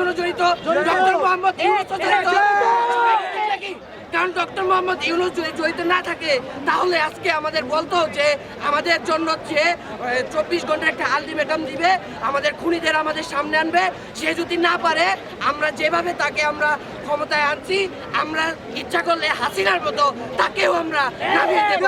ফাউন্ডেশনও জড়িত, ডক্টর মোহাম্মদ ইউনূসও জড়িত। কারণ ডক্টর মোহাম্মদ ইউনূস যদি জড়িত না থাকে তাহলে আজকে আমাদের বলতো যে আমাদের জন্য যে 24 ঘন্টার একটা আলটিমেটাম দিবে, আমাদের খুনিদের আমাদের সামনে আনবে। সে যদি না পারে, আমরা যেভাবে তাকে আমরা ক্ষমতায় আনছি, আমরা ইচ্ছা করলে হাসিনার মতো তাকেও আমরা নামিয়ে দেব।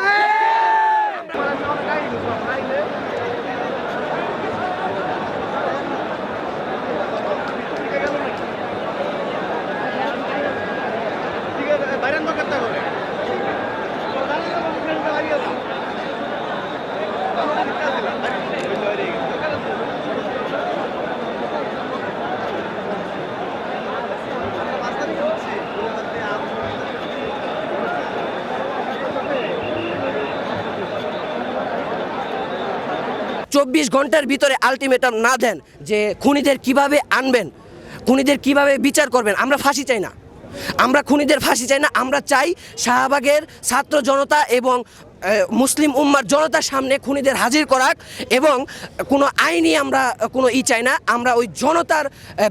চব্বিশ ঘন্টার ভিতরে আলটিমেটাম না দেন যে খুনিদের কিভাবে আনবেন, খুনিদের কিভাবে বিচার করবেন। আমরা ফাঁসি চাই না, আমরা খুনিদের ফাঁসি চাই না। আমরা চাই শাহবাগের ছাত্র জনতা এবং মুসলিম উম্মার জনতার সামনে খুনিদের হাজির করাক, এবং কোনো আইনি আমরা কোনো চাই না। আমরা ওই জনতার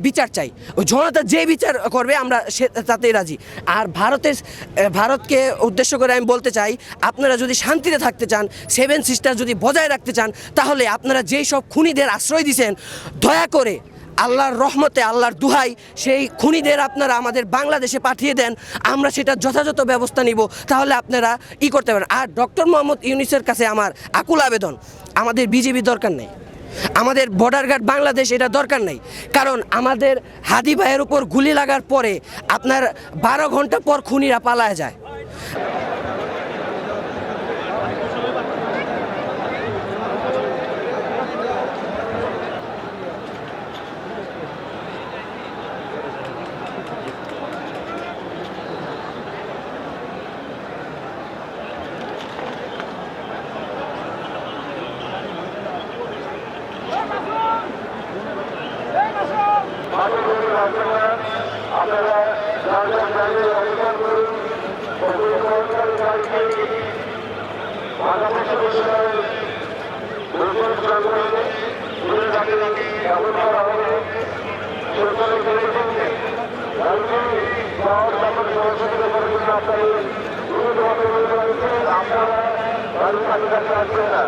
বিচার চাই। ওই জনতা যে বিচার করবে আমরা তাতেই রাজি। আর ভারতকে উদ্দেশ্য করে আমি বলতে চাই, আপনারা যদি শান্তিতে থাকতে চান, 7 সিস্টার যদি বজায় রাখতে চান, তাহলে আপনারা যেই সব খুনিদের আশ্রয় দিয়েছেন, দয়া করে আল্লাহর রহমতে, আল্লাহর দুহাই, সেই খুনিদের আপনারা আমাদের বাংলাদেশে পাঠিয়ে দেন। আমরা সেটা যথাযথ ব্যবস্থা নিব। তাহলে আপনারা করতে পারেন। আর ডক্টর মোহাম্মদ ইউনূসের কাছে আমার আকুল আবেদন, আমাদের বিজেপি দরকার নেই, আমাদের বর্ডার গার্ড বাংলাদেশ এটা দরকার নেই। কারণ আমাদের হাদি ভাইয়ের উপর গুলি লাগার পরে আপনার 12 ঘন্টা পর খুনিরা পালায় যায়। আপনারা অবস্থান করুন। আগামী সমস্যায় এমন করা হবে সরকারের সহযোগিতা করার জন্য আপনাদের দ্রুতভাবে আপনারা বাড়ির কাছে আসবেন না।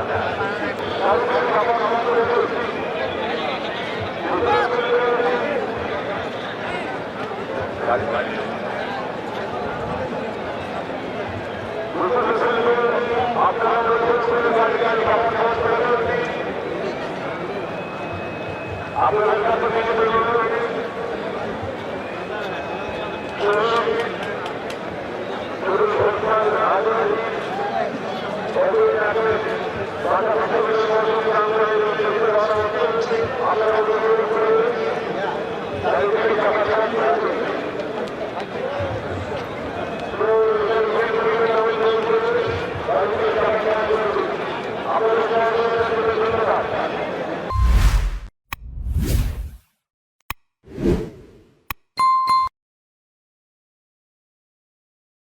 আপনারা